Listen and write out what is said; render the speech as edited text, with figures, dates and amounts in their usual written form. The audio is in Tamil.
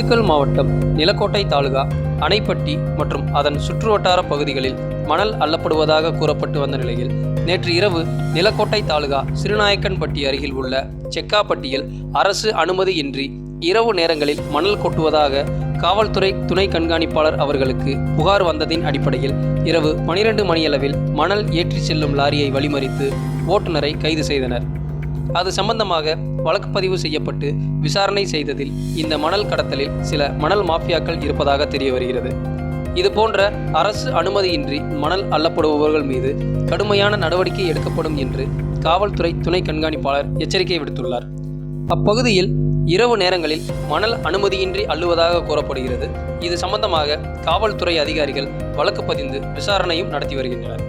திண்டுக்கல் மாவட்டம் நிலக்கோட்டை தாலுகா அணைப்பட்டி மற்றும் அதன் சுற்றுவட்டார பகுதிகளில் மணல் அள்ளப்படுவதாக கூறப்பட்டு வந்த நிலையில் நேற்று இரவு நிலக்கோட்டை தாலுகா சிறுநாயக்கன்பட்டி அருகில் உள்ள செக்காப்பட்டியில் அரசு அனுமதியின்றி இரவு நேரங்களில் மணல் கொட்டுவதாக காவல்துறை துணை கண்காணிப்பாளர் அவர்களுக்கு புகார் வந்ததின் அடிப்படையில் இரவு 12 மணியளவில் மணல் ஏற்றி செல்லும் லாரியை வழிமறித்து ஓட்டுநரை கைது செய்தனர். அது சம்பந்தமாக வழக்கு பதிவு செய்யப்பட்டு விசாரணை செய்ததில் இந்த மணல் கடத்தலில் சில மணல் மாஃபியாக்கள் இருப்பதாக தெரிய வருகிறது. இதுபோன்ற அரசு அனுமதியின்றி மணல் அள்ளப்படுபவர்கள் மீது கடுமையான நடவடிக்கை எடுக்கப்படும் என்று காவல்துறை துணை கண்காணிப்பாளர் எச்சரிக்கை விடுத்துள்ளார். அப்பகுதியில் இரவு நேரங்களில் மணல் அனுமதியின்றி அள்ளுவதாக கூறப்படுகிறது. இது சம்பந்தமாக காவல்துறை அதிகாரிகள் வழக்கு பதிந்து விசாரணையும் நடத்தி வருகின்றனர்.